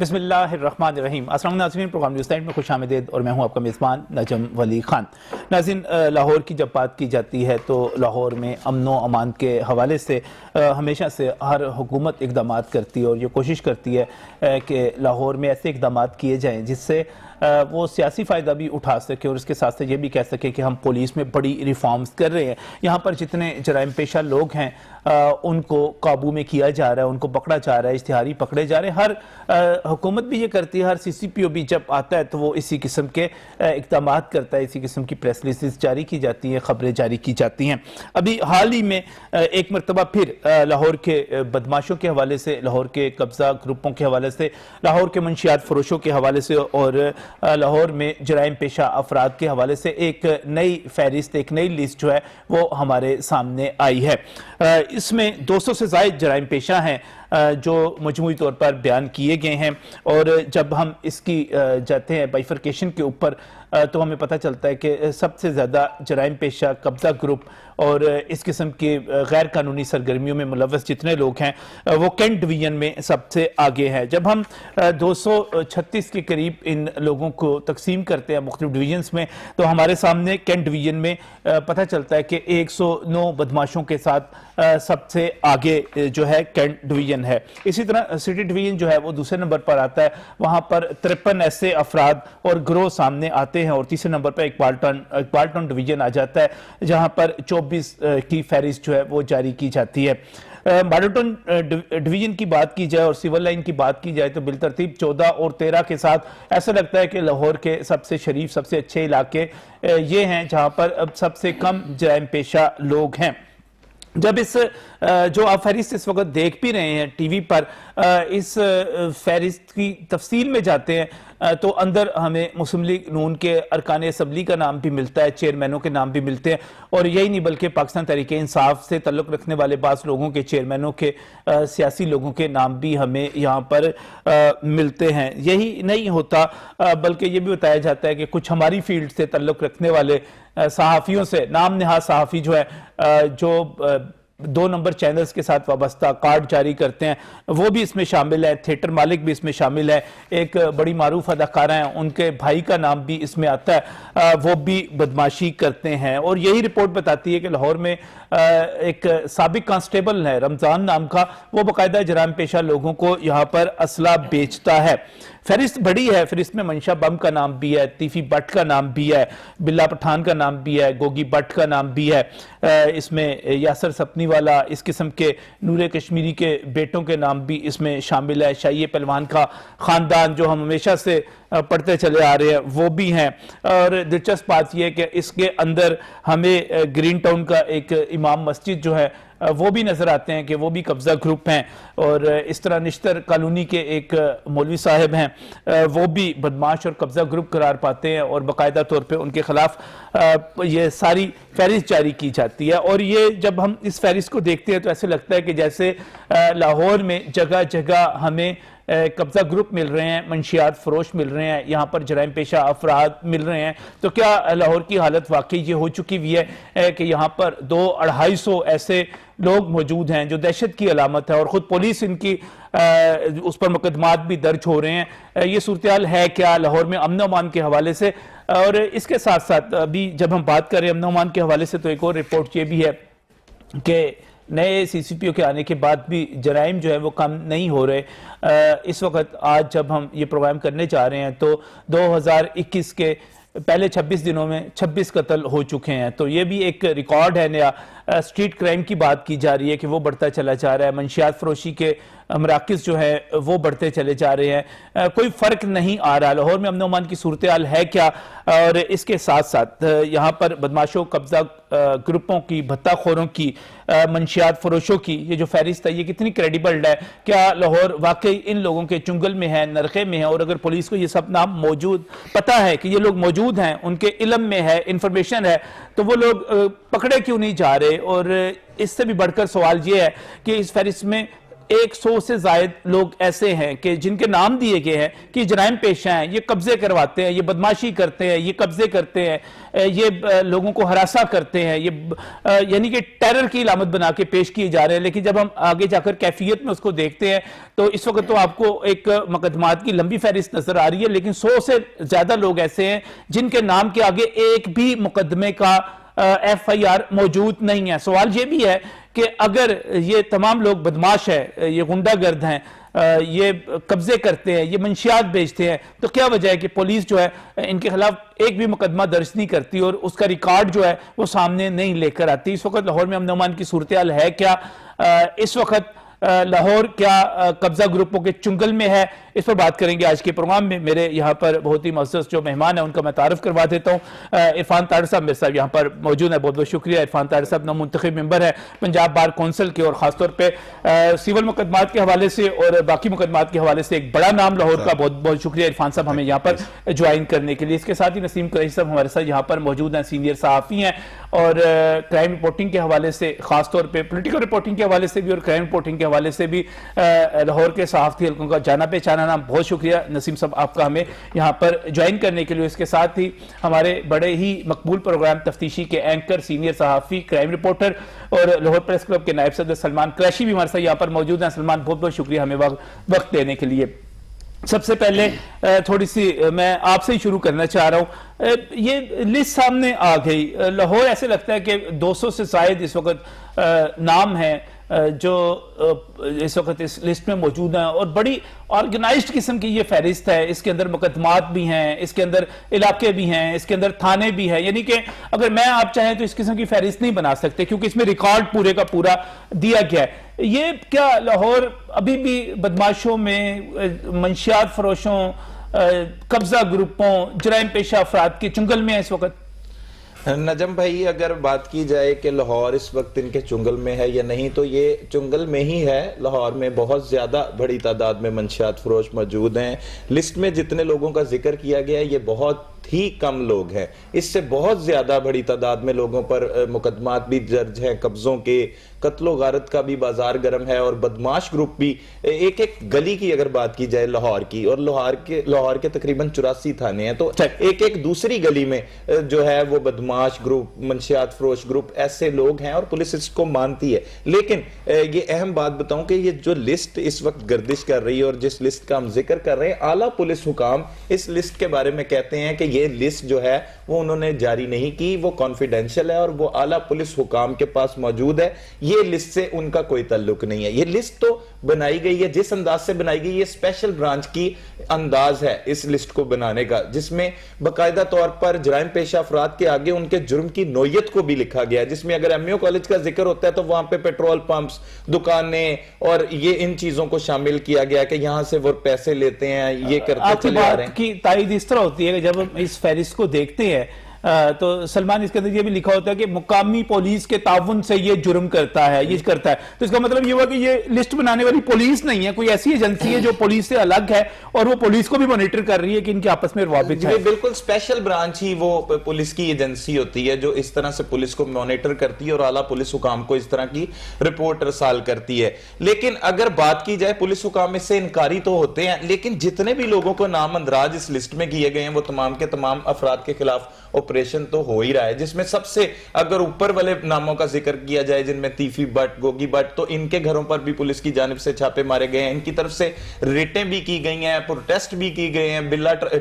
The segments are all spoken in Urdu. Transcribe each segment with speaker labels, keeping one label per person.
Speaker 1: بسم اللہ الرحمن الرحیم۔ السلام علیکم ناظرین، پروگرام نیوز نائٹ میں خوش آمدید اور میں ہوں آپ کا میزبان نجم ولی خان۔ ناظرین، لاہور کی جب بات کی جاتی ہے تو لاہور میں امن و امان کے حوالے سے ہمیشہ سے ہر حکومت اقدامات کرتی ہے اور یہ کوشش کرتی ہے کہ لاہور میں ایسے اقدامات کیے جائیں جس سے وہ سیاسی فائدہ بھی اٹھا سکے اور اس کے ساتھ سے یہ بھی کہہ سکے کہ ہم پولیس میں بڑی ریفارمز کر رہے ہیں۔ یہاں پر جتنے جرائم پیشہ لوگ ہیں ان کو قابو میں کیا جا رہا ہے، ان کو پکڑا جا رہا ہے، اشتہاری پکڑے جا رہے ہیں۔ ہر حکومت بھی یہ کرتی ہے، ہر سی سی پی او بھی جب آتا ہے تو وہ اسی قسم کے اقدامات کرتا ہے، اسی قسم کی پریس ریلیزز جاری کی جاتی ہیں، خبریں جاری کی جاتی ہیں۔ ابھی حال ہی میں ایک مرتبہ پھر لاہور کے بدماشوں کے حوالے سے، لاہور کے قبضہ گروپوں کے حوالے سے، لاہور کے منشیات فروشوں کے حوالے سے اور لاہور میں جرائم پیشہ افراد کے حوالے سے ایک نئی فہرست، ایک نئی لسٹ جو ہے وہ ہمارے سامنے آئی ہے۔ اس میں 200 سے زائد جرائم پیشہ ہیں جو مجموعی طور پر بیان کیے گئے ہیں، اور جب ہم اس کی جاتے ہیں بائیفرکیشن کے اوپر تو ہمیں پتہ چلتا ہے کہ سب سے زیادہ جرائم پیشہ قبضہ گروپ اور اس قسم کی غیر قانونی سرگرمیوں میں ملوث جتنے لوگ ہیں وہ کینٹ ڈویژن میں سب سے آگے ہیں۔ جب ہم 236 کے قریب ان لوگوں کو تقسیم کرتے ہیں مختلف ڈویژنز میں تو ہمارے سامنے کینٹ ڈویژن میں پتہ چلتا ہے کہ 109 بدماشوں کے ساتھ سب سے آگے جو ہے کینٹ ڈویژن ہے۔ اسی طرح سٹی ڈویژن جو ہے وہ دوسرے نمبر پر آتا ہے، وہاں پر 53 ایسے افراد اور گروہ سامنے آتے ہیں، اور تیسرے نمبر پر اقبال ٹاؤن ڈویژن آ جاتا ہے جہاں پر 24 کی فہرست جو ہے وہ جاری کی جاتی ہے۔ ماڈل ٹاؤن ڈویژن کی بات کی جائے اور سیول لائن کی بات کی جائے تو بالترتیب 14 اور 13 کے ساتھ ایسا لگتا ہے کہ لاہور کے سب سے شریف، سب سے اچھے علاقے یہ ہیں جہاں پر اب سب سے کم جرائم پیشہ لوگ ہیں۔ جب اس جو آپ فہرست اس وقت دیکھ بھی رہے ہیں ٹی وی پر، اس فہرست کی تفصیل میں جاتے ہیں تو اندر ہمیں مسلم لیگ نون کے ارکان اسمبلی کا نام بھی ملتا ہے، چیئرمینوں کے نام بھی ملتے ہیں، اور یہی نہیں بلکہ پاکستان تحریک انصاف سے تعلق رکھنے والے بعض لوگوں کے، چیئرمینوں کے، سیاسی لوگوں کے نام بھی ہمیں یہاں پر ملتے ہیں۔ یہی نہیں ہوتا بلکہ یہ بھی بتایا جاتا ہے کہ کچھ ہماری فیلڈ سے تعلق رکھنے والے صحافیوں سے، نام نہاد صحافی جو ہے جو 2 نمبر چینلز کے ساتھ وابستہ کارڈ جاری کرتے ہیں وہ بھی اس میں شامل ہے، تھیٹر مالک بھی اس میں شامل ہے، ایک بڑی معروف اداکارہ ہیں ان کے بھائی کا نام بھی اس میں آتا ہے، وہ بھی بدماشی کرتے ہیں۔ اور یہی رپورٹ بتاتی ہے کہ لاہور میں ایک سابق کانسٹیبل ہے رمضان نام کا، وہ باقاعدہ جرائم پیشہ لوگوں کو یہاں پر اسلحہ بیچتا ہے۔ فہرست بڑی ہے، فہرست میں منشا بم کا نام بھی ہے، تیفی بٹ کا نام بھی ہے، بلا پٹھان کا نام بھی ہے، گوگی بٹ کا نام بھی ہے، اس میں یاسر سپنی والا، اس قسم کے نور کشمیری کے بیٹوں کے نام بھی اس میں شامل ہے، شاہی پہلوان کا خاندان جو ہم ہمیشہ سے پڑھتے چلے آ رہے ہیں وہ بھی ہیں۔ اور دلچسپ بات یہ ہے کہ اس کے اندر ہمیں گرین ٹاؤن کا ایک امام مسجد جو ہے وہ بھی نظر آتے ہیں کہ وہ بھی قبضہ گروپ ہیں، اور اس طرح نشتر کالونی کے ایک مولوی صاحب ہیں وہ بھی بدماش اور قبضہ گروپ قرار پاتے ہیں، اور باقاعدہ طور پہ ان کے خلاف یہ ساری فہرست جاری کی جاتی ہے۔ اور یہ جب ہم اس فہرست کو دیکھتے ہیں تو ایسے لگتا ہے کہ جیسے لاہور میں جگہ جگہ ہمیں قبضہ گروپ مل رہے ہیں، منشیات فروش مل رہے ہیں، یہاں پر جرائم پیشہ افراد مل رہے ہیں۔ تو کیا لاہور کی حالت واقعی یہ ہو چکی ہوئی ہے کہ یہاں پر 200-250 ایسے لوگ موجود ہیں جو دہشت کی علامت ہے، اور خود پولیس ان کی اس پر مقدمات بھی درج ہو رہے ہیں؟ یہ صورتحال ہے کیا لاہور میں امن و امان کے حوالے سے؟ اور اس کے ساتھ ساتھ ابھی جب ہم بات کر رہے ہیں امن و امان کے حوالے سے تو ایک اور رپورٹ یہ بھی ہے کہ نئے سی سی پی او کے آنے کے بعد بھی جرائم جو ہے وہ کم نہیں ہو رہے۔ اس وقت آج جب ہم یہ پروگرام کرنے جا رہے ہیں تو 2021 کے پہلے 26 دنوں میں 26 قتل ہو چکے ہیں، تو یہ بھی ایک ریکارڈ ہے نیا۔ سٹریٹ کرائم کی بات کی جا رہی ہے کہ وہ بڑھتا چلا جا رہا ہے، منشیات فروشی کے مراکز جو ہے وہ بڑھتے چلے جا رہے ہیں، کوئی فرق نہیں آ رہا۔ لاہور میں امن و امان کی صورتحال ہے کیا؟ اور اس کے ساتھ ساتھ یہاں پر بدماشوں، قبضہ گروپوں کی، بھتہ خوروں کی، منشیات فروشوں کی یہ جو فہرست ہے یہ کتنی کریڈیبل ہے؟ کیا لاہور واقعی ان لوگوں کے چنگل میں ہے، نرخے میں ہے؟ اور اگر پولیس کو یہ سب نام موجود پتہ ہے کہ یہ لوگ موجود ہیں، ان کے علم میں ہے، انفارمیشن ہے، تو وہ لوگ پکڑے کیوں نہیں جا رہے؟ اور اس سے بھی بڑھ کر سوال یہ ہے کہ اس فہرست میں 100 سے زائد لوگ ایسے ہیں کہ جن کے نام دیے گئے ہیں کہ جرائم پیشہ ہیں, یہ قبضے کرواتے ہیں, یہ بدماشی کرتے ہیں, یہ قبضے کرتے ہیں, یہ لوگوں کو ہراساں کرتے ہیں, یہ یعنی کہ ٹیرر کی علامت بنا کے پیش کیے جا رہے ہیں. لیکن جب ہم آگے جا کر کیفیت میں اس کو دیکھتے ہیں تو اس وقت تو آپ کو ایک مقدمات کی لمبی فہرست نظر آ رہی ہے, لیکن 100 سے زیادہ لوگ ایسے ہیں جن کے نام کے آگے ایک بھی مقدمے کا FIR موجود نہیں ہے. سوال یہ بھی ہے کہ اگر یہ تمام لوگ بدماش ہیں, یہ غنڈہ گرد ہیں, یہ قبضے کرتے ہیں, یہ منشیات بیچتے ہیں, تو کیا وجہ ہے کہ پولیس جو ہے ان کے خلاف ایک بھی مقدمہ درج نہیں کرتی اور اس کا ریکارڈ جو ہے وہ سامنے نہیں لے کر آتی؟ اس وقت لاہور میں امن و امان کی صورتحال ہے کیا؟ اس وقت لاہور کیا قبضہ گروپوں کے چنگل میں ہے؟ اس پر بات کریں گے آج کے پروگرام میں. میرے یہاں پر بہت ہی معزز جو مہمان ہیں ان کا میں تعارف کروا دیتا ہوں. عرفان طاہر صاحب میرے صاحب یہاں پر موجود ہیں, بہت بہت شکریہ. عرفان طاہر صاحب نو منتخب ممبر ہیں پنجاب بار کونسل کے, اور خاص طور پہ سیول مقدمات کے حوالے سے اور باقی مقدمات کے حوالے سے ایک بڑا نام لاہور کا. بہت بہت شکریہ عرفان صاحب ہمیں یہاں پر جوائن کرنے کے لیے. اس کے ساتھ ہی نسیم قریشی صاحب ہمارے ساتھ یہاں پر موجود ہیں, سینئر صحافی ہیں, اور کرائم رپورٹنگ کے حوالے سے, خاص طور پہ پولیٹیکل رپورٹنگ کے حوالے سے بھی اور کرائم رپورٹنگ کے حوالے سے بھی لاہور کے صحافتی حلقوں کا جانا پہچانا نام. بہت شکریہ نسیم صاحب آپ کا ہمیں یہاں پر جوائن کرنے کے لیے. اس کے ساتھ ہی ہمارے بڑے ہی مقبول پروگرام تفتیشی کے اینکر, سینئر صحافی, کرائم رپورٹر اور لاہور پریس کلب کے نائب صدر سلمان قریشی بھی ہمارے ساتھ یہاں پر موجود ہیں. سلمان بہت بہت شکریہ ہمیں وقت دینے کے لیے. سب سے پہلے تھوڑی سی میں آپ سے ہی شروع کرنا چاہ رہا ہوں. یہ لسٹ سامنے آ گئی, لاہور ایسے لگتا ہے کہ 200 سے زائد اس وقت نام ہیں جو اس وقت اس لسٹ میں موجود ہیں, اور بڑی آرگنائزڈ قسم کی یہ فہرست ہے. اس کے اندر مقدمات بھی ہیں, اس کے اندر علاقے بھی ہیں, اس کے اندر تھانے بھی ہیں. یعنی کہ اگر میں آپ چاہیں تو اس قسم کی فہرست نہیں بنا سکتے کیونکہ اس میں ریکارڈ پورے کا پورا دیا گیا ہے. یہ کیا لاہور ابھی بھی بدماشوں میں, منشیات فروشوں, قبضہ گروپوں, جرائم پیشہ افراد کے چنگل میں ہے اس وقت؟
Speaker 2: نجم بھائی, اگر بات کی جائے کہ لاہور اس وقت ان کے چنگل میں ہے یا نہیں, تو یہ چنگل میں ہی ہے. لاہور میں بہت زیادہ بڑی تعداد میں منشیات فروش موجود ہیں. لسٹ میں جتنے لوگوں کا ذکر کیا گیا ہے یہ بہت ہی کم لوگ ہیں. اس سے بہت زیادہ بڑی تعداد میں لوگوں پر مقدمات بھی درج ہیں, قبضوں کے, قتل و غارت کا بھی بازار گرم ہے, اور بدماش گروپ بھی. ایک ایک گلی کی اگر بات کی جائے لاہور کی, اور لاہور کے تقریباً 84 تھانے ہیں, تو ایک ایک دوسری گلی میں جو ہے وہ بدماش گروپ, منشیات فروش گروپ, ایسے لوگ ہیں, اور پولیس اس کو مانتی ہے. لیکن یہ اہم بات بتاؤں کہ یہ جو لسٹ اس وقت گردش کر رہی ہے اور جس لسٹ کا ہم ذکر کر رہے ہیں, اعلیٰ پولیس حکام اس لسٹ کے بارے میں کہتے ہیں کہ یہ لسٹ جو ہے وہ انہوں نے جاری نہیں کی, وہ کانفیڈینشل ہے اور وہ اعلیٰ پولیس حکام کے پاس موجود ہے. یہ لسٹ سے ان کا کوئی تعلق نہیں ہے. یہ لسٹ تو بنائی گئی ہے, جس انداز سے بنائی گئی, یہ اسپیشل برانچ کی انداز ہے اس لسٹ کو بنانے کا, جس میں باقاعدہ طور پر جرائم پیشہ افراد کے آگے ان کے جرم کی نوعیت کو بھی لکھا گیا ہے. جس میں اگر ایم یو کالج کا ذکر ہوتا ہے تو وہاں پہ پیٹرول پمپس, دکانیں, اور یہ ان چیزوں کو شامل کیا گیا کہ یہاں سے وہ پیسے لیتے ہیں, یہ کرتے چلے آ رہے ہیں.
Speaker 1: آپ کی تائید اس طرح ہوتی ہے کہ جب ہم اس فہرست کو دیکھتے ہیں تو سلمان اس کے اندر یہ بھی لکھا ہوتا ہے کہ مقامی پولیس کے تعاون سے یہ جرم کرتا ہے, یہ کرتا ہے. تو اس کا مطلب یہ ہوا کہ یہ لسٹ بنانے والی پولیس نہیں ہے, کوئی ایسی ایجنسی ہے جو پولیس سے الگ ہے اور وہ پولیس کو بھی مانیٹر کر رہی ہے کہ ان کے آپس میں روابط ہے.
Speaker 2: بالکل اسپیشل برانچ ہی وہ پولیس کی ایجنسی ہوتی ہے جو اس طرح سے پولیس کو مانیٹر کرتی ہے اور اعلیٰ پولیس حکام کو اس طرح کی رپورٹ ارسال کرتی ہے. لیکن اگر بات کی جائے, پولیس حکام اس سے انکاری تو ہوتے ہیں, لیکن جتنے بھی لوگوں کو نام اندراج اس لسٹ میں کیے گئے ہیں وہ تمام کے تمام افراد کے خلاف آپریشن تو ہو ہی رہا ہے. جس میں سب سے اگر اوپر والے ناموں کا ذکر کیا جائے, جن میں تیفی بٹ, گوگی بٹ, تو ان کے گھروں پر بھی پولیس کی جانب سے چھاپے مارے گئے ہیں, ان کی طرف سے ریٹیں بھی کی گئی ہیں, پروٹیسٹ بھی کی گئے ہیں.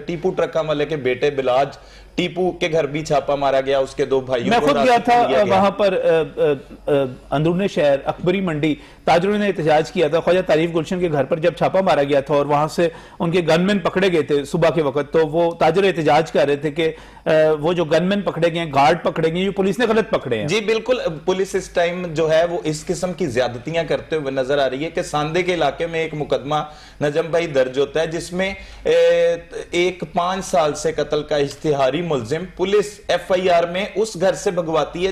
Speaker 2: ٹیپو ٹرکا والے کے بیٹے بلاج ٹیپو کے گھر بھی چھاپا مارا گیا, اس کے 2 بھائیوں
Speaker 1: کو. میں خود گیا تھا وہاں پر اندرون شہر اکبری منڈی, تاجروں نے احتجاج کیا تھا. خواجہ تعریف گلشن کے گھر پر جب چھاپا مارا گیا تھا اور وہاں سے ان کے گن مین پکڑے گئے تھے صبح کے وقت, تو وہ تاجر احتجاج کر رہے تھے کہ وہ جو گن مین پکڑے گئے ہیں, گارڈ پکڑے گئے, یہ پولیس نے غلط پکڑے ہیں.
Speaker 2: جی بالکل, پولیس اس ٹائم جو ہے وہ اس قسم کی زیادتیاں کرتے ہوئے نظر آ رہی ہے کہ ساندے کے علاقے میں ایک مقدمہ نجم بھائی درج ہوتا ہے جس میں ایک 5 سال سے قتل کا اشتہاری ملزم پولیس FIR میں اس گھر سے بھگواتی ہے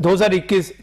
Speaker 1: 2021,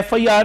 Speaker 1: FIR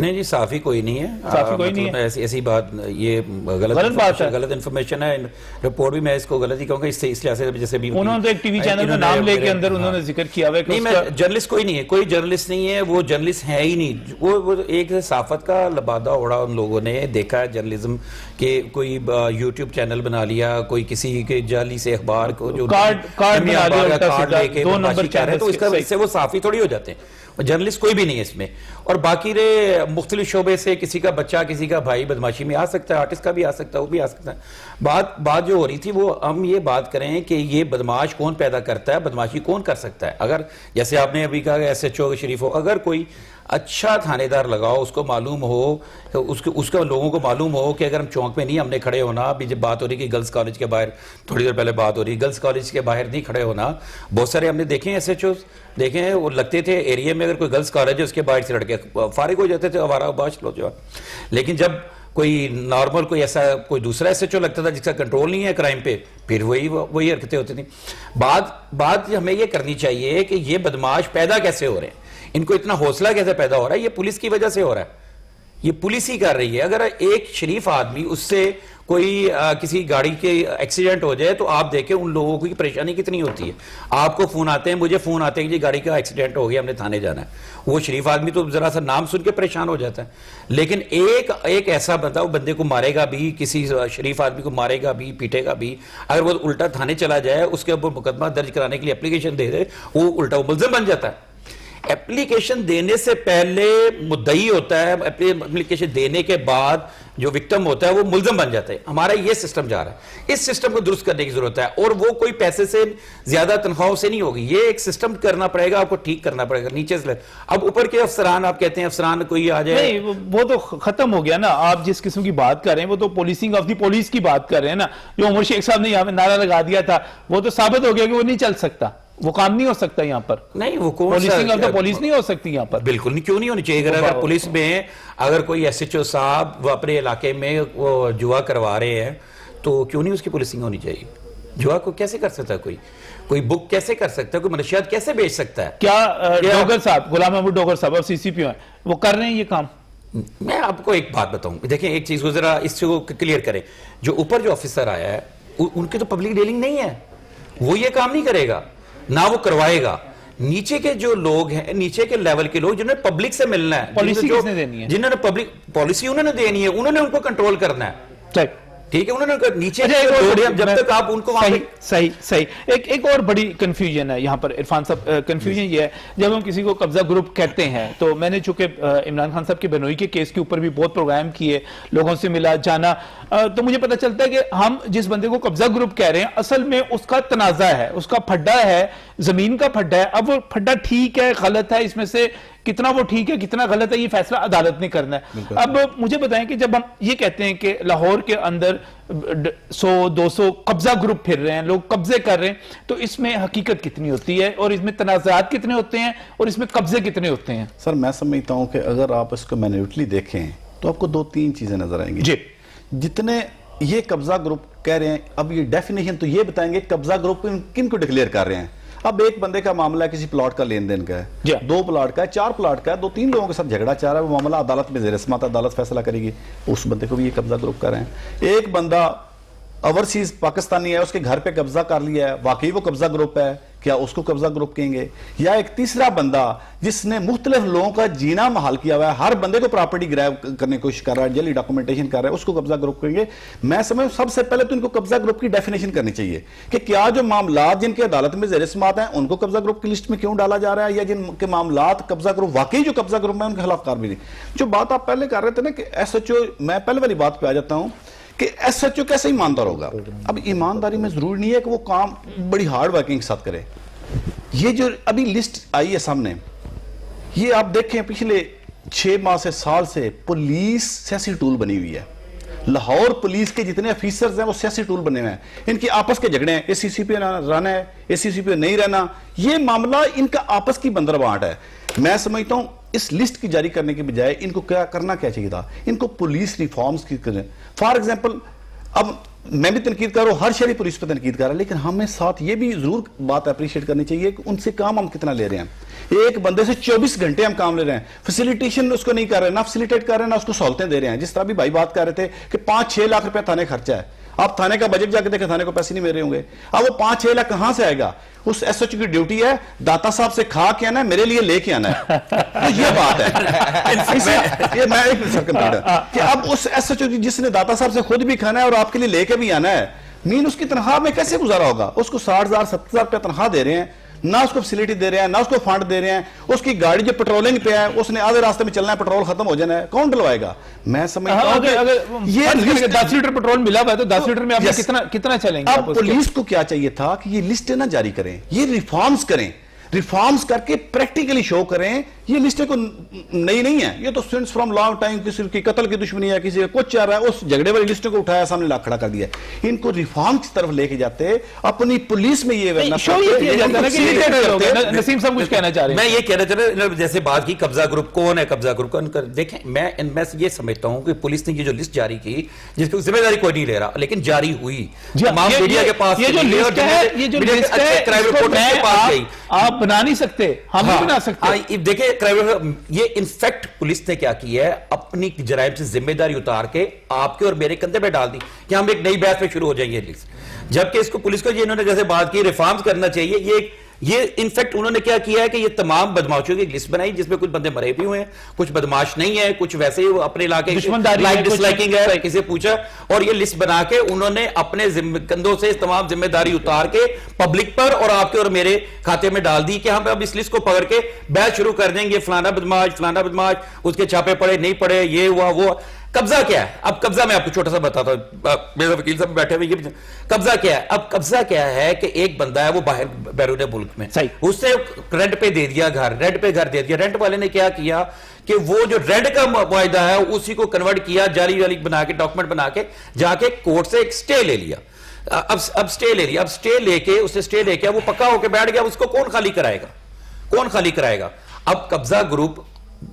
Speaker 3: نہیں جی صافی کوئی نہیں ہے،
Speaker 1: صافی کوئی نہیں ہے،
Speaker 3: ایسی بات، یہ
Speaker 1: غلط بات ہے،
Speaker 3: غلط انفارمیشن ہے، رپورٹ بھی میں اس کو غلط ہی کہوں گا، اس سے لحاظ سے جیسے بھی
Speaker 1: انہوں نے ایک ٹی وی چینل کا نام لے کے اندر انہوں نے ذکر کیا ہوا ہے کہ
Speaker 3: نہیں، میں جرنلسٹ کوئی نہیں ہے، کوئی جرنلسٹ نہیں ہے، وہ جرنلسٹ ہے ہی نہیں، وہ ایک صحافت کا لبادہ اڑا ان لوگوں نے دیکھا ہے جرنلزم کہ کوئی یوٹیوب چینل بنا لیا، کوئی کسی کے جعلی سے اخبار کو جو
Speaker 1: کارڈ بنا لیا
Speaker 3: کارڈ لے کے
Speaker 1: 2 نمبر چینل،
Speaker 3: تو اس سے وہ صحافی تھوڑی ہو جاتے ہیں، جرنلسٹ کوئی بھی نہیں ہے اس میں. اور باقی رہے مختلف شعبے سے کسی کا بچہ کسی کا بھائی بدماشی میں آ سکتا ہے، آرٹسٹ کا بھی آ سکتا ہے، وہ بھی آ سکتا ہے. بات جو ہو رہی تھی وہ ہم یہ بات کریں کہ یہ بدماش کون پیدا کرتا ہے، بدماشی کون کر سکتا ہے. اگر جیسے آپ نے ابھی کہا کہ ایس ایچ او شریف ہو، اگر کوئی اچھا تھانے دار لگاؤ، اس کو معلوم ہو، اس کا لوگوں کو معلوم ہو کہ اگر ہم چونک میں نہیں ہم نے کھڑے ہونا. ابھی جب بات ہو رہی کہ گرلز کالج کے باہر تھوڑی دیر پہلے بات ہو رہی، گرلز کالج کے باہر نہیں کھڑے ہونا. بہت سارے ہم نے دیکھے ہیں ایس ایچ اوز، دیکھیں ہیں وہ لگتے تھے ایریا میں اگر کوئی گرلز کالج ہے اس کے باہر سے لڑکے فارغ ہو جاتے تھے، آوارہ باش لو جو. لیکن جب کوئی نارمل کوئی ایسا کوئی دوسرا ایس ایچ او لگتا تھا جس کا کنٹرول نہیں ہے کرائم پہ، پھر وہی حرکتیں ہوتی تھیں. بات ہمیں یہ کرنی چاہیے کہ یہ بدماش پیدا کیسے ہو رہے ہیں، ان کو اتنا حوصلہ کیسے پیدا ہو رہا ہے. یہ پولیس کی وجہ سے ہو رہا ہے، یہ پولیس ہی کر رہی ہے. اگر ایک شریف آدمی اس سے کوئی کسی گاڑی کے ایکسیڈنٹ ہو جائے تو آپ دیکھیں ان لوگوں کی پریشانی کتنی ہوتی ہے. آپ کو فون آتے ہیں، مجھے فون آتے ہیں کہ جی گاڑی کا ایکسیڈنٹ ہو گیا، ہم نے تھانے جانا ہے. وہ شریف آدمی تو ذرا سا نام سن کے پریشان ہو جاتا ہے. لیکن ایک ایسا بندہ، وہ بندے کو مارے گا بھی، کسی شریف آدمی کو مارے گا بھی، پیٹے گا بھی. اگر وہ الٹا تھانے چلا جائے، اس کے اوپر مقدمہ درج کرانے کے لیے اپلیکیشن دے دے، وہ الٹا ملزم بن جاتا ہے. اپلیکیشن دینے سے پہلے مدعی ہوتا ہے، اپلیکیشن دینے کے بعد جو وکٹم ہوتا ہے وہ ملزم بن جاتا ہے. ہمارا یہ سسٹم جا رہا ہے، اس سسٹم کو درست کرنے کی ضرورت ہے. اور وہ کوئی پیسے سے زیادہ تنخواہوں سے نہیں ہوگی، یہ ایک سسٹم کرنا پڑے گا، آپ کو ٹھیک کرنا پڑے گا نیچے سے. اب اوپر کے افسران، آپ کہتے ہیں افسران کوئی آ جائے،
Speaker 1: نہیں وہ تو ختم ہو گیا نا. آپ جس قسم کی بات کر رہے ہیں وہ تو پولیسنگ آف دی پولیس کی بات کر رہے ہیں نا. جو عمر شیخ صاحب نے یہاں پہ نعرہ لگا دیا تھا وہ تو ثابت ہو گیا کہ وہ نہیں چل سکتا، وہ کام نہیں ہو سکتا یہاں پر.
Speaker 3: نہیں وہ
Speaker 1: پولیسنگ آف دی پولیس نہیں ہو سکتی یہاں پر.
Speaker 3: بالکل نہیں، کیوں نہیں ہونی چاہیے. اگر پولیس میں اگر کوئی ایس ایچ او صاحب وہ اپنے علاقے میں وہ جوا کروا رہے ہیں تو کیوں نہیں اس کی پولیسنگ ہونی چاہیے. جوا کو کیسے کر سکتا ہے کوئی بک کیسے کر سکتا ہے، کوئی منشیات کیسے بیچ سکتا ہے.
Speaker 1: کیا ڈوگر صاحب، غلام محمود ڈوگر صاحب اور سی سی پی او ہیں، وہ کر رہے ہیں یہ کام؟
Speaker 3: میں آپ کو ایک بات بتاؤں، دیکھیں ایک چیز کو ذرا اس کو کلیئر کریں. جو اوپر جو آفیسر آیا ہے ان کی تو پبلک ڈیلنگ نہیں ہے، وہ یہ کام نہیں کرے گا، نہ وہ کروائے گا. نیچے کے جو لوگ ہیں، نیچے کے لیول کے لوگ جنہوں نے پبلک سے ملنا ہے،
Speaker 1: پالیسی کس نے دینی ہے، جنہوں
Speaker 3: نے پبلک پالیسی انہوں نے دینی ہے، انہوں نے ان کو کنٹرول کرنا ہے. ٹھیک ہے، انہوں نے نیچے جب تک آپ ان کو
Speaker 1: صحیح. ایک اور بڑی کنفیوژن ہے یہاں پر عرفان صاحب. کنفیوژن یہ ہے جب ہم کسی کو قبضہ گروپ کہتے ہیں تو میں نے چونکہ عمران خان صاحب کے بنوئی کے کیس کے اوپر بھی بہت پروگرام کیے، لوگوں سے ملا جانا، تو مجھے پتہ چلتا ہے کہ ہم جس بندے کو قبضہ گروپ کہہ رہے ہیں اصل میں اس کا تنازع ہے، اس کا پھڈا ہے، زمین کا پھڈا ہے. اب وہ پھڈا ٹھیک ہے غلط ہے، اس میں سے کتنا وہ ٹھیک ہے کتنا غلط ہے یہ فیصلہ عدالت نے کرنا ہے. اب مجھے بتائیں کہ جب ہم یہ کہتے ہیں کہ لاہور کے اندر 100-200 قبضہ گروپ پھر رہے ہیں، لوگ قبضے کر رہے ہیں، تو اس میں حقیقت کتنی ہوتی ہے اور اس میں تنازعات کتنے ہوتے ہیں اور اس میں قبضے کتنے ہوتے ہیں؟
Speaker 4: سر میں سمجھتا ہوں کہ اگر آپ اس کو مینوٹلی دیکھیں تو آپ کو 2-3 چیزیں نظر آئیں گی.
Speaker 1: جی،
Speaker 4: جتنے یہ قبضہ گروپ کہہ رہے ہیں، اب یہ ڈیفینیشن تو یہ بتائیں گے قبضہ گروپ کن کو ڈکلیئر کر رہے ہیں. اب ایک بندے کا معاملہ ہے، کسی پلاٹ کا لین دین کا ہے، 2 پلاٹ کا ہے، 4 پلاٹ کا ہے، 2-3 لوگوں کے ساتھ جھگڑا چاہ رہا ہے، وہ معاملہ عدالت میں زیر سماعت عدالت فیصلہ کرے گی، اس بندے کو بھی یہ قبضہ گروپ کر رہے ہیں. ایک بندہ اوورسیز پاکستانی ہے، اس کے گھر پہ قبضہ کر لیا ہے، واقعی وہ قبضہ گروپ ہے، کیا اس کو قبضہ گروپ کہیں گے؟ یا ایک تیسرا بندہ جس نے مختلف لوگوں کا جینا محال کیا ہوا ہے، ہر بندے کو پراپرٹی گریب کرنے کی کوشش کر رہا ہے، جعلی ڈاکومنٹیشن کر رہا ہے، اس کو قبضہ گروپ کہیں گے. میں سمجھ سب سے پہلے تو ان کو قبضہ گروپ کی ڈیفینیشن کرنی چاہیے کہ کیا جو معاملات جن کے عدالت میں زیر سماعت ہیں ان کو قبضہ گروپ کی لسٹ میں کیوں ڈالا جا رہا ہے، یا جن کے معاملات قبضہ گروپ واقعی جو قبضہ گروپ میں ان کے خلاف کارروائی نہیں. جو بات آپ پہلے کر رہے تھے نا کہ ایس ایچ او، میں پہلے والی بات پہ آ جاتا ہوں کہ ایس ایچ او کیسے ایماندار ہوگا. اب ایمانداری میں ضروری نہیں ہے کہ وہ کام بڑی ہارڈ ورکنگ کے ساتھ کرے. یہ جو ابھی لسٹ آئی ہے سامنے، یہ آپ دیکھیں پچھلے 6 ماہ سے سال سے پولیس سیاسی ٹول بنی ہوئی ہے. لاہور پولیس کے جتنے افیسرز ہیں وہ سیاسی ٹول بنے ہوئے ہیں. ان کی آپس کے جھگڑے ہیں، اے سی سی پی رہنا ہے، اے سی سی پی نہیں رہنا، یہ معاملہ ان کا آپس کی بندربانٹ ہے. میں سمجھتا ہوں اس لسٹ کی جاری کرنے کے بجائے ان کو کیا کرنا کیا چاہیے تھا، ان کو پولیس ریفارمز کی کریں. فار ایگزامپل اب میں بھی تنقید کر رہا ہوں, ہر شہری پولیس پہ تنقید کر رہا ہے, لیکن ہمیں ساتھ یہ بھی ضرور بات اپریشیٹ کرنی چاہیے کہ ان سے کام ہم کتنا لے رہے ہیں. ایک بندے سے 24 گھنٹے ہم کام لے رہے ہیں, فیسیلیٹیشن اس کو نہیں کر رہے, نہ فیسیلیٹیٹ کر رہے ہیں, نہ اس کو سہولتیں دے رہے ہیں. جس طرح بھی بھائی بات کر رہے تھے کہ 5-6 لاکھ روپے تھانے خرچہ ہے, آپ تھانے کا بجٹ جا کے دیکھیں, تھانے کو پیسے نہیں مل رہے ہوں گے. اب وہ 5-6 لاکھ کہاں سے آئے گا؟ اس ایس ایچ او کی ڈیوٹی ہے داتا صاحب سے کھا کے آنا ہے, میرے لیے لے کے آنا ہے. یہ بات ہے. یہ میں ایک کہ اب اس ایس ایچ او جس نے داتا صاحب سے خود بھی کھانا ہے اور آپ کے لیے لے کے بھی آنا ہے, مین اس کی تنخواہ میں کیسے گزارا ہوگا؟ اس کو 60,000-70,000 روپے تنخواہ دے رہے ہیں, نہ اس کو فیسیلیٹی دے رہے ہیں, نہ اس کو فنڈ دے رہے ہیں. اس کی گاڑی جو پیٹرولنگ پہ ہے, اس نے آدھے راستے میں چلنا ہے, پیٹرول ختم ہو جانا ہے, کون ڈلوائے گا؟ میں سمجھتا ہوں کہ یہ
Speaker 1: 10 لیٹر پیٹرول ملا ہوا ہے تو 10 لیٹر میں آپ کتنا چلیں گے؟
Speaker 4: اب پولیس کو کیا چاہیے تھا کہ یہ لسٹیں نہ جاری کریں, یہ ریفارمز کریں, ریفارمز کر کے پریکٹیکلی شو کریں. یہ لسٹیں کو نئی نہیں ہے, یہ تو سنس فرام لانگ ٹائم کسی کی قتل کی دشمنی ہے, کسی کا کچھ چل رہا ہے, اس جھگڑے والی لسٹوں کو اٹھایا سامنے لا کھڑا کر دیا. ان کو ریفارمز کی طرف لے کے جاتے, اپنی پولیس میں یہ
Speaker 1: نسیم صاحب کچھ کہنا چاہ رہے ہیں.
Speaker 3: میں یہ کہنا چاہ رہا ہوں, جیسے بات کی قبضہ گروپ کون ہے, قبضہ گروپ کون کر, دیکھیں میں یہ سمجھتا ہوں کہ پولیس نے یہ جو لسٹ جاری کی, جس کی ذمہ داری کوئی نہیں لے رہا, لیکن جاری ہوئی, تمام میڈیا کے پاس,
Speaker 1: یہ جو لسٹ ہے, یہ جو لسٹ ہے آپ بنا نہیں سکتے, ہم نہیں بنا سکتے.
Speaker 3: دیکھیں یہ انفیکٹ پولیس نے کیا کیا ہے, اپنی جرائم سے ذمہ داری اتار کے آپ کے اور میرے کندھے پہ ڈال دی کہ ہم ایک نئی بحث میں شروع ہو جائیں گے. جبکہ اس کو پولیس کو انہوں نے جیسے بات کی ریفارمز کرنا چاہیے, یہ انفیکٹ انہوں نے کیا کیا ہے کہ یہ تمام بدماشوں کی ایک لسٹ بنائی جس میں کچھ بندے مرے بھی ہوئے ہیں, کچھ بدماش نہیں ہے, کچھ ویسے ہی اپنے علاقے لائک ڈس لائکنگ ہے, کسی پوچھا, اور یہ لسٹ بنا کے انہوں نے اپنے کندھوں سے تمام ذمہ داری اتار کے پبلک پر اور آپ کے اور میرے کھاتے میں ڈال دی کہ ہم اب اس لسٹ کو پکڑ کے بحث شروع کر دیں گے, فلانا بدماش, اس کے چھاپے پڑے نہیں پڑے, یہ ہوا وہ. قبضہ کیا ہے؟ اب قبضہ میں آپ کو چھوٹا سا بتاتا ہوں, میرے وکیل صاحب بیٹھے ہوئے, یہ قبضہ کیا ہے؟ اب قبضہ کیا ہے کہ ایک بندہ ہے وہ باہر بیرون ملک میں, اس نے رینٹ پہ دے دیا گھر, رینٹ پہ گھر دے دیا, رینٹ والے نے کیا کیا کہ وہ جو رینٹ کا معاہدہ ہے اسی کو کنورٹ کیا, جعلی والی بنا کے, ڈاکومنٹ بنا کے, جا کے کورٹ سے ایک سٹے لے لیا. اب سٹے لے لیا, اب سٹے لے کے, اس نے سٹے لے کے وہ پکا ہو کے بیٹھ گیا, اس کو کون خالی کرائے گا, کون خالی کرائے گا؟ اب قبضہ گروپ,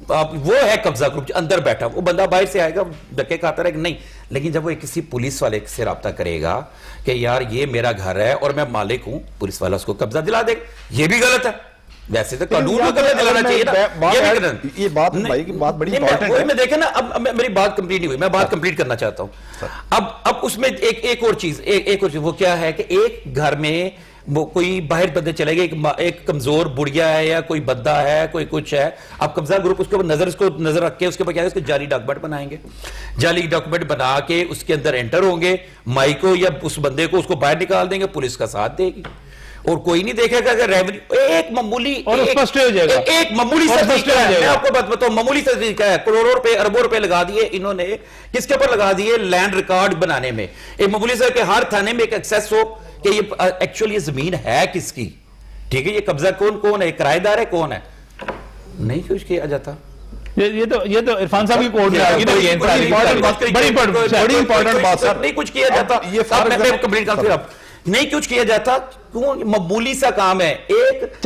Speaker 3: وہ ہے قبضہ گروپ جو اندر بیٹھا, وہ بندہ باہر سے آئے گا دھکے کھاتا رہے گا نہیں, لیکن جب وہ کسی پولیس والے سے رابطہ کرے گا کہ یار یہ میرا گھر ہے اور میں مالک ہوں, پولیس والا اس کو قبضہ دلا دے گا, یہ بھی غلط ہے. ویسے تو قانون میں قبضہ دلانا چاہیے نا,
Speaker 4: یہ بات بھائی کی بات بڑی امپورٹنٹ ہے.
Speaker 3: میں دیکھیں نا, اب میری بات کمپلیٹ نہیں ہوئی, میں بات کمپلیٹ کرنا چاہتا ہوں. اب اس میں ایک اور چیز وہ کیا ہے کہ ایک گھر میں وہ کوئی باہر بندے چلے گئے, ایک کمزور بڑھیا ہے یا کوئی بندہ ہے, کوئی کچھ ہے, اب قبضہ گروپ اس کو نظر رکھ کے اس کے بعد کیا ہے, اس کے جعلی ڈاکومنٹ بنائیں گے, جعلی ڈاکومنٹ بنا کے اس کے اندر انٹر ہوں گے, مائی کو یا اس بندے کو اس کو باہر نکال دیں گے, پولیس کا ساتھ دے گی اور کوئی نہیں دیکھے گا. اگر ریونیو ایک معمولی میں آپ کو بات بتاؤں, معمولی سے ہے, کروڑوں روپے اربوں روپے لگا دیے انہوں نے کس کے اوپر لگا دیے, لینڈ ریکارڈ بنانے میں. ایک معمولی سے کہ ہر تھانے میں ایک ایکسیس ہو کہ یہ ایکچولی یہ زمین ہے کس کی, ٹھیک ہے, یہ قبضہ کون ہے, کرایہ دار ہے, کون ہے, نہیں کچھ کیا جاتا.
Speaker 1: یہ تو عرفان صاحب کی کوڈ میں بڑی امپورٹنٹ بات ہے,
Speaker 3: نہیں کچھ کیا جاتا, نہیں کچھ کیا جاتا, کیوں, معمولی سا کام ہے. ایک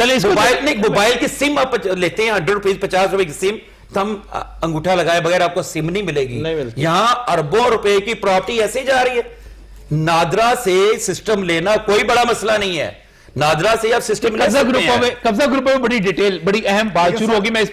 Speaker 3: موبائل کی سم آپ لیتے ہیں 100 روپیز 50 روپے کی سم, ہم انگوٹھا لگائے بغیر آپ کو سم نہیں ملے گی. یہاں اربوں روپے کی پراپرٹی ایسے جا رہی ہے. نادرا سے سسٹم لینا کوئی بڑا مسئلہ نہیں ہے, نادرا سے آپ سسٹم
Speaker 1: قبضہ گروپ میں بڑی ڈیٹیل, بڑی اہم بات شروع ہوگی. میں اس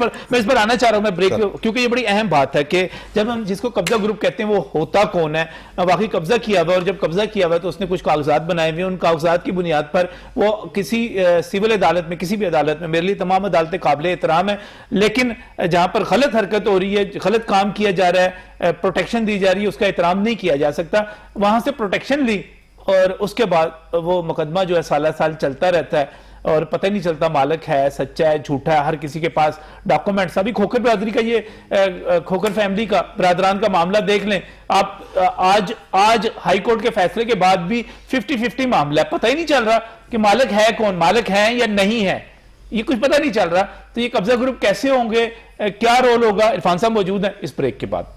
Speaker 1: پر آنا چاہ رہا ہوں, میں بریک, کیونکہ یہ بڑی اہم بات ہے کہ جب ہم جس کو قبضہ گروپ کہتے ہیں وہ ہوتا کون ہے, واقعی قبضہ کیا ہوا, اور جب قبضہ کیا ہوا تو اس نے کچھ کاغذات بنائے ہوئے, ان کاغذات کی بنیاد پر وہ کسی سول عدالت میں, کسی بھی عدالت میں, میرے لیے تمام عدالتیں قابل احترام ہیں, لیکن جہاں پر غلط حرکت ہو رہی ہے, غلط کام کیا جا رہا ہے, پروٹیکشن دی جا رہی ہے, اس کا احترام نہیں کیا جا سکتا. وہاں سے پروٹیکشن لی اور اس کے بعد وہ مقدمہ جو ہے سالہ سال چلتا رہتا ہے اور پتہ نہیں چلتا مالک ہے, سچا ہے, جھوٹا ہے, ہر کسی کے پاس ڈاکومنٹس. ابھی کھوکھر برادری کا, یہ کھوکھر فیملی کا, برادران کا معاملہ دیکھ لیں آپ, آج ہائی کورٹ کے فیصلے کے بعد بھی 50-50 معاملہ ہے, پتہ ہی نہیں چل رہا کہ مالک ہے کون, مالک ہے یا نہیں ہے, یہ کچھ پتہ نہیں چل رہا. تو یہ قبضہ گروپ کیسے ہوں گے, کیا رول ہوگا؟ عرفان صاحب موجود ہیں اس بریک کے بعد.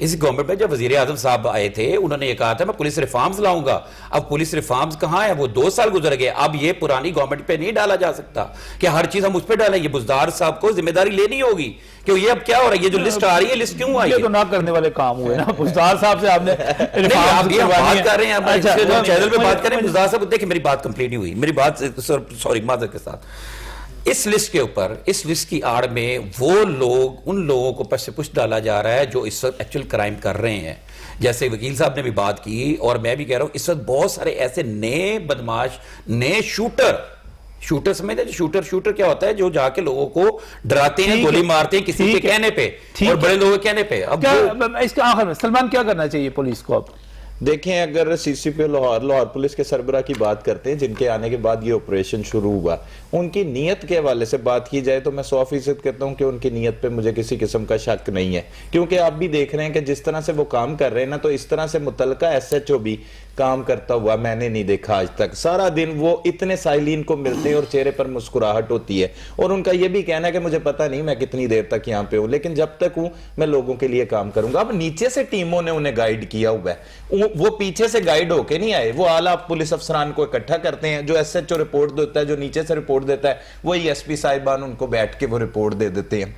Speaker 3: اس گورنمنٹ میں جب وزیر اعظم صاحب آئے تھے انہوں نے یہ کہا تھا میں پولیس ریفارمز لاؤں گا. اب پولیس ریفارمز کہاں ہیں؟ وہ 2 سال گزر گئے. اب یہ پرانی گورنمنٹ پہ نہیں ڈالا جا سکتا کہ ہر چیز ہم اس پہ ڈالیں. یہ بزدار صاحب کو ذمہ داری لینی ہوگی کہ یہ اب کیا ہو رہا ہے. یہ جو لسٹ آ رہی ہے لسٹ کیوں آئی ہے؟
Speaker 1: یہ تو نہ کرنے والے کام ہوئے نا. بزدار صاحب سے آپ نے
Speaker 3: آپ یہ بات کر رہے ہیں چینل پہ بات کر رہے ہیں بزدار صاحب. دیکھیں میری بات کمپلیٹ نہیں ہوئی. میری بات سوری معذرت کے ساتھ. اس لسٹ کے اوپر اس لسٹ کی آڑ میں وہ لوگ ان لوگوں کو پس سے پش ڈالا جا رہا ہے جو اس وقت ایکچوئل کرائم کر رہے ہیں. جیسے وکیل صاحب نے بھی بات کی اور میں بھی کہہ رہا ہوں اس وقت بہت سارے ایسے نئے بدماش نئے شوٹر سمجھتے ہیں. شوٹر کیا ہوتا ہے؟ جو جا کے لوگوں کو ڈراتے ہیں, گولی مارتے ہیں کسی کے کہنے پہ اور بڑے لوگوں کے کہنے پہ. اب
Speaker 1: اس کے آخر میں سلمان کیا کرنا چاہیے پولیس کو؟ اب
Speaker 2: دیکھیں اگر سی سی پی لاہور پولیس کے سربراہ کی بات کرتے ہیں جن کے آنے کے بعد یہ آپریشن شروع ہوا, ان کی نیت کے حوالے سے بات کی جائے تو میں 100% کہتا ہوں کہ ان کی نیت پہ مجھے کسی قسم کا شک نہیں ہے. کیونکہ آپ بھی دیکھ رہے ہیں کہ جس طرح سے وہ کام کر رہے ہیں نا, تو اس طرح سے متعلقہ ایس ایچ او بھی کام کرتا ہوا میں نے نہیں دیکھا آج تک. سارا دن وہ اتنے سائلین کو ملتے ہیں اور چہرے پر مسکراہٹ ہوتی ہے اور ان کا یہ بھی کہنا ہے کہ مجھے پتہ نہیں میں کتنی دیر تک یہاں پہ ہوں, لیکن جب تک ہوں میں لوگوں کے لیے کام کروں گا. اب نیچے سے ٹیموں نے انہیں گائیڈ کیا ہوا ہے, وہ پیچھے سے گائیڈ ہو کے نہیں آئے. وہ اعلیٰ پولیس افسران کو اکٹھا کرتے ہیں, جو ایس ایچ او رپورٹ دیتا ہے, جو نیچے سے رپورٹ دیتا ہے, وہی ایس پی صاحبان ان کو بیٹھ کے وہ رپورٹ دے دیتے ہیں.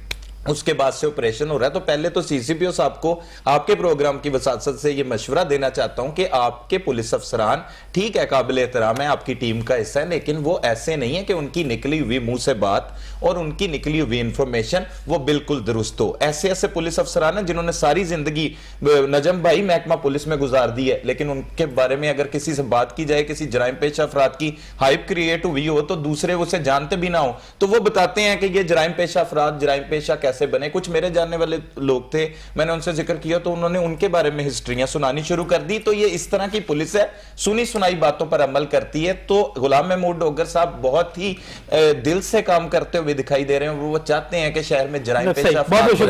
Speaker 2: اس کے بعد سے آپریشن ہو رہا ہے. تو پہلے تو سی سی پی او صاحب کو آپ کے پروگرام کی وساطت سے یہ مشورہ دینا چاہتا ہوں کہ آپ کے پولیس افسران ٹھیک ہے, قابل احترام ہے, آپ کی ٹیم کا حصہ ہے, لیکن وہ ایسے نہیں ہے کہ ان کی نکلی ہوئی منہ سے بات اور ان کی نکلی ہوئی انفارمیشن وہ بالکل درست ہو. ایسے پولیس افسران ہیں جنہوں نے ساری زندگی نجم بھائی محکمہ پولیس میں گزار دی ہے, لیکن ان کے بارے میں اگر کسی سے بات کی جائے, کسی جرائم پیشہ افراد کی ہائپ کریٹ ہوئی ہو تو دوسرے اسے جانتے بھی نہ ہو تو وہ بتاتے ہیں کہ یہ جرائم پیشہ افراد جرائم پیشہ کیسے بنے. کچھ میرے جاننے والے لوگ تھے, میں نے ان سے ذکر کیا تو انہوں نے ان کے بارے میں ہسٹریاں سنانی شروع کر دی. تو یہ اس طرح کی پولیس ہے, سنی سنائی باتوں پر عمل کرتی ہے. تو غلام محمود ڈوگر صاحب بہت ہی دل سے کام کرتے ہوئے دکھائی دے رہے ہیں. وہ چاہتے ہیں کہ شہر میں جرائم پیشہ افراد.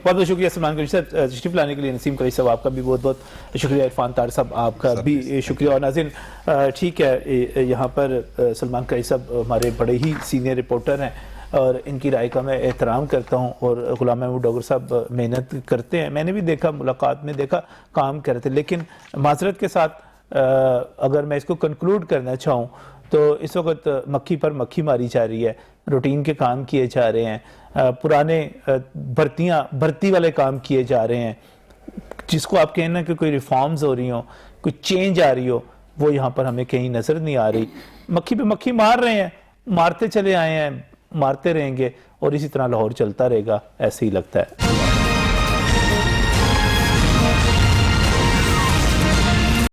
Speaker 1: بہت شکریہ سلمان قریشی صاحب تشریف لانے کے لیے. نسیم قریشی صاحب آپ کا بھی بہت بہت شکریہ. عرفان طارق صاحب آپ کا بھی شکریہ. اور ناظرین ٹھیک ہے, یہاں پر سلمان قریشی صاحب ہمارے بڑے ہی سینئر رپورٹر ہیں اور ان کی رائے کا میں احترام کرتا ہوں. اور غلام محمود ڈوگر صاحب محنت کرتے ہیں, میں نے بھی دیکھا, ملاقات میں دیکھا کام کرتے. لیکن معذرت کے ساتھ اگر میں اس کو کنکلوڈ کرنا چاہوں تو اس وقت مکھی پر مکھی ماری جا رہی ہے, روٹین کے کام کیے جا رہے ہیں, پرانے بھرتی والے کام کیے جا رہے ہیں. جس کو آپ کہنا کہ کوئی ریفارمز ہو رہی ہوں, کوئی چینج آ رہی ہو, وہ یہاں پر ہمیں کہیں نظر نہیں آ رہی. مکھی پہ مکھی مار رہے ہیں, مارتے چلے آئے ہیں, مارتے رہیں گے اور اسی طرح لاہور چلتا رہے گا, ایسے ہی لگتا ہے.